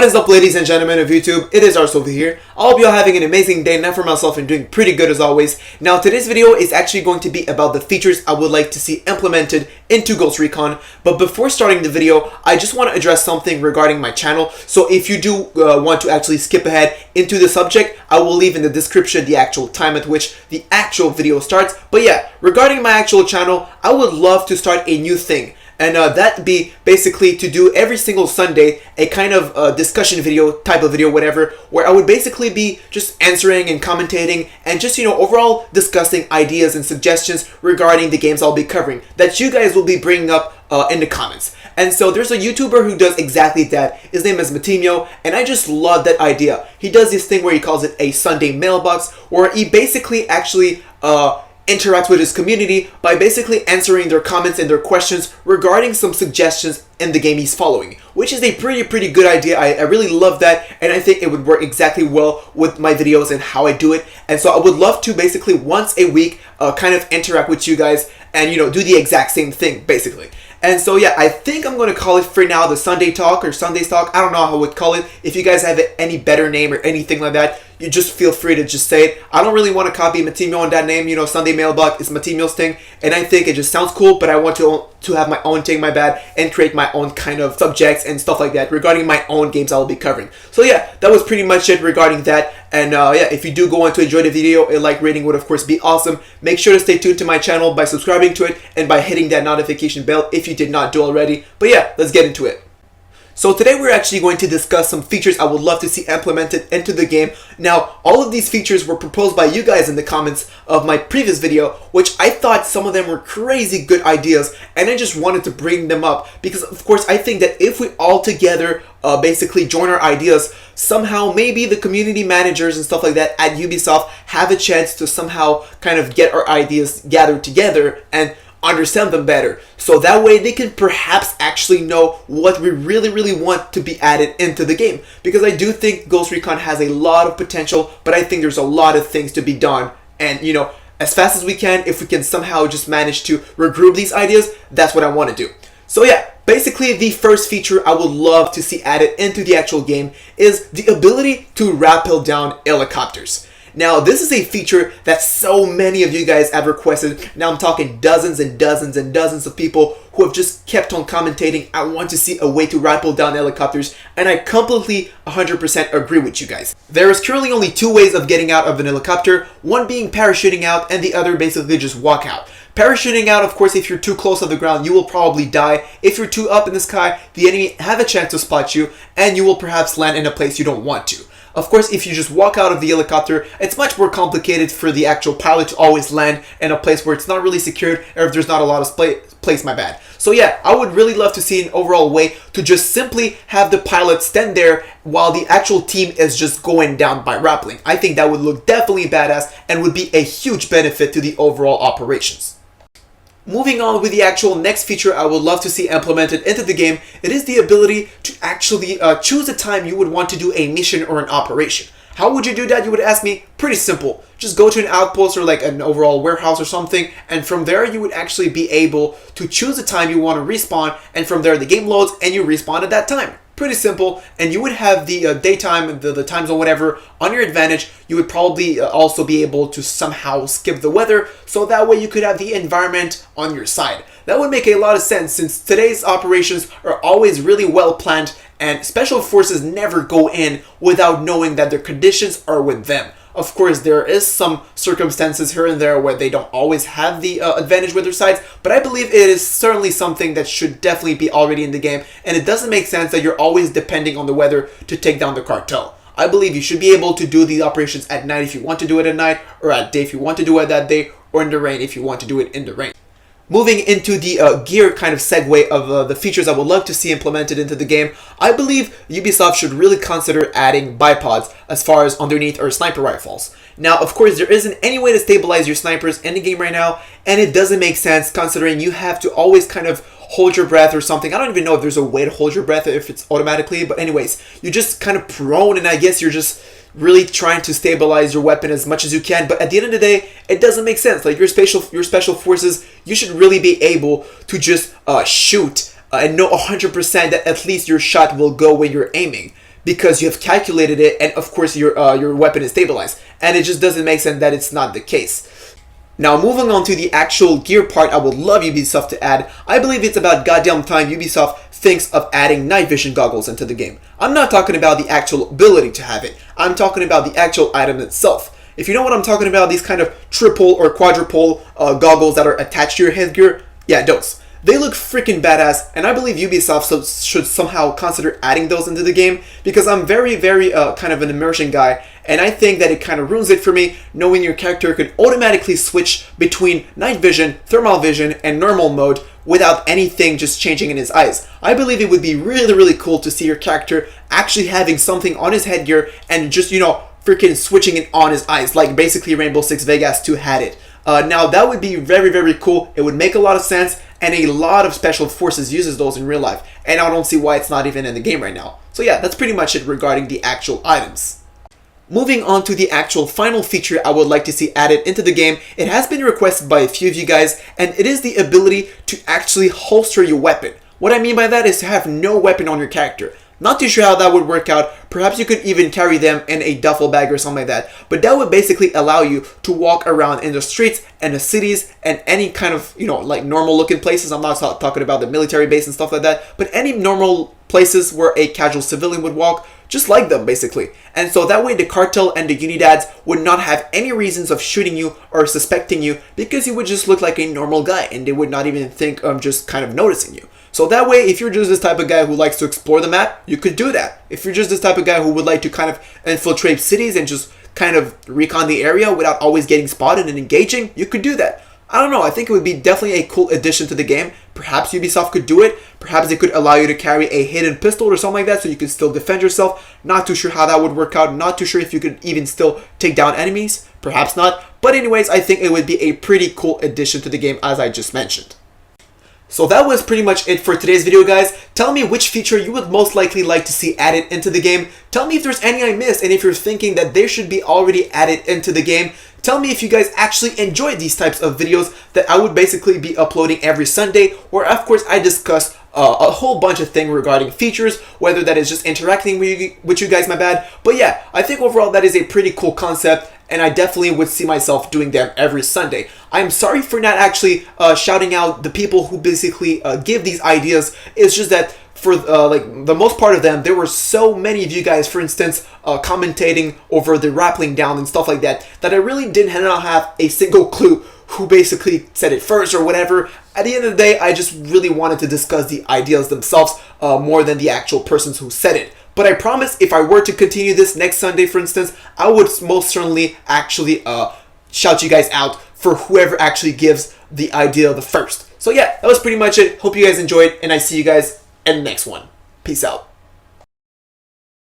What is up, ladies and gentlemen of YouTube? It is Ars over here. I hope you're having an amazing day, and I for myself am doing pretty good as always. Now, today's video is actually going to be about the features I would like to see implemented into Ghost Recon. But before starting the video, I just want to address something regarding my channel. So if you do want to actually skip ahead into the subject, I will leave in the description the actual time at which the actual video starts. But yeah, regarding my actual channel, I would love to start a new thing. And that'd be basically to do every single Sunday a kind of discussion video, type of video, whatever, where I would basically be just answering and commentating and just, overall discussing ideas and suggestions regarding the games I'll be covering that you guys will be bringing up in the comments. And so there's a YouTuber who does exactly that. His name is Matimio, and I just love that idea. He does this thing where he calls it a Sunday mailbox, where he basically actually interacts with his community by basically answering their comments and their questions regarding some suggestions in the game he's following, which is a pretty good idea. I really love that, and I think it would work exactly well with my videos and how I do it. And so I would love to basically once a week kind of interact with you guys and do the exact same thing basically. And so yeah, I think I'm going to call it for now the Sunday Talk or Sunday's Talk. I don't know how I would call it. If you guys have any better name or anything like that, you just feel free to just say it. I don't really want to copy Matimio on that name. Sunday Mailbox is Matimio's thing, and I think it just sounds cool, but I want to have my own thing, my bad, and create my own kind of subjects and stuff like that regarding my own games I'll be covering. So yeah, that was pretty much it regarding that. And yeah, if you do go on to enjoy the video, a like rating would of course be awesome. Make sure to stay tuned to my channel by subscribing to it and by hitting that notification bell if you did not do already. But yeah, let's get into it. So today we're actually going to discuss some features I would love to see implemented into the game. Now, all of these features were proposed by you guys in the comments of my previous video, which I thought some of them were crazy good ideas, and I just wanted to bring them up because, of course, I think that if we all together basically join our ideas, somehow maybe the community managers and stuff like that at Ubisoft have a chance to somehow kind of get our ideas gathered together and understand them better, so that way they can perhaps actually know what we really want to be added into the game. Because I do think Ghost Recon has a lot of potential, but I think there's a lot of things to be done, and as fast as we can, if we can somehow just manage to regroup these ideas, that's what I want to do. So yeah, basically the first feature I would love to see added into the actual game is the ability to rappel down helicopters. Now, this is a feature that so many of you guys have requested. Now I'm talking dozens and dozens and dozens of people who have just kept on commentating, I want to see a way to rappel down helicopters, and I completely 100% agree with you guys. There is currently only two ways of getting out of an helicopter, one being parachuting out and the other basically just walk out. Parachuting out, of course, if you're too close to the ground, you will probably die. If you're too up in the sky, the enemy have a chance to spot you, and you will perhaps land in a place you don't want to. Of course, if you just walk out of the helicopter, it's much more complicated for the actual pilot to always land in a place where it's not really secured, or if there's not a lot of place, my bad. So yeah, I would really love to see an overall way to just simply have the pilot stand there while the actual team is just going down by rappelling. I think that would look definitely badass and would be a huge benefit to the overall operations. Moving on with the actual next feature I would love to see implemented into the game, it is the ability to actually choose a time you would want to do a mission or an operation. How would you do that, you would ask me? Pretty simple. Just go to an outpost or like an overall warehouse or something, and from there you would actually be able to choose a time you want to respawn, and from there the game loads and you respawn at that time. Pretty simple, and you would have the daytime, the time zone, whatever, on your advantage. You would probably also be able to somehow skip the weather, so that way you could have the environment on your side. That would make a lot of sense, since today's operations are always really well planned, and special forces never go in without knowing that their conditions are with them. Of course, there is some circumstances here and there where they don't always have the advantage with their sides, but I believe it is certainly something that should definitely be already in the game, and it doesn't make sense that you're always depending on the weather to take down the cartel. I believe you should be able to do these operations at night if you want to do it at night, or at day if you want to do it that day, or in the rain if you want to do it in the rain. Moving into the gear kind of segue of the features I would love to see implemented into the game, I believe Ubisoft should really consider adding bipods as far as underneath our sniper rifles. Now, of course, there isn't any way to stabilize your snipers in the game right now, and it doesn't make sense considering you have to always kind of hold your breath or something. I don't even know if there's a way to hold your breath if it's automatically, but anyways, you're just kind of prone, and I guess you're just really trying to stabilize your weapon as much as you can, but at the end of the day, it doesn't make sense. Like your special forces, you should really be able to just shoot and know 100% that at least your shot will go when you're aiming. because you have calculated it, and of course your weapon is stabilized, and it just doesn't make sense that it's not the case. Now, moving on to the actual gear part, I would love Ubisoft to add. I believe it's about goddamn time Ubisoft thinks of adding night vision goggles into the game. I'm not talking about the actual ability to have it. I'm talking about the actual item itself. If you know what I'm talking about, these kind of triple or quadruple goggles that are attached to your headgear, yeah, those. They look freaking badass, and I believe Ubisoft should somehow consider adding those into the game, because I'm very kind of an immersion guy, and I think that it kind of ruins it for me knowing your character could automatically switch between night vision, thermal vision, and normal mode without anything just changing in his eyes. I believe it would be really cool to see your character actually having something on his headgear and just, freaking switching it on his eyes, like basically Rainbow Six Vegas 2 had it. Now that would be very cool. It would make a lot of sense, and a lot of special forces uses those in real life, and I don't see why it's not even in the game right now. So yeah, that's pretty much it regarding the actual items. Moving on to the actual final feature I would like to see added into the game. It has been requested by a few of you guys, and it is the ability to actually holster your weapon. What I mean by that is to have no weapon on your character. Not too sure how that would work out. Perhaps you could even carry them in a duffel bag or something like that. But that would basically allow you to walk around in the streets and the cities and any kind of, like normal looking places. I'm not talking about the military base and stuff like that, but any normal places where a casual civilian would walk, just like them basically. And so that way the cartel and the Unidads would not have any reasons of shooting you or suspecting you, because you would just look like a normal guy and they would not even think of just kind of noticing you. So that way, if you're just this type of guy who likes to explore the map, you could do that. If you're just this type of guy who would like to kind of infiltrate cities and just kind of recon the area without always getting spotted and engaging, you could do that. I don't know, I think it would be definitely a cool addition to the game. Perhaps Ubisoft could do it. Perhaps it could allow you to carry a hidden pistol or something like that so you could still defend yourself. Not too sure how that would work out. Not too sure if you could even still take down enemies. Perhaps not. But anyways, I think it would be a pretty cool addition to the game, as I just mentioned. So that was pretty much it for today's video, guys. Tell me which feature you would most likely like to see added into the game. Tell me if there's any I missed, and if you're thinking that they should be already added into the game. Tell me if you guys actually enjoy these types of videos that I would basically be uploading every Sunday, where of course I discuss a whole bunch of things regarding features, whether that is just interacting with you guys, my bad. But yeah, I think overall that is a pretty cool concept, and I definitely would see myself doing them every Sunday. I'm sorry for not actually shouting out the people who basically give these ideas. It's just that for like the most part of them, there were so many of you guys, for instance, commentating over the rappelling down and stuff like that, that I really did not have a single clue who basically said it first or whatever. At the end of the day, I just really wanted to discuss the ideas themselves more than the actual persons who said it. But I promise, if I were to continue this next Sunday, for instance, I would most certainly actually shout you guys out for whoever actually gives the idea the first. So yeah, that was pretty much it. Hope you guys enjoyed, and I see you guys in the next one. Peace out.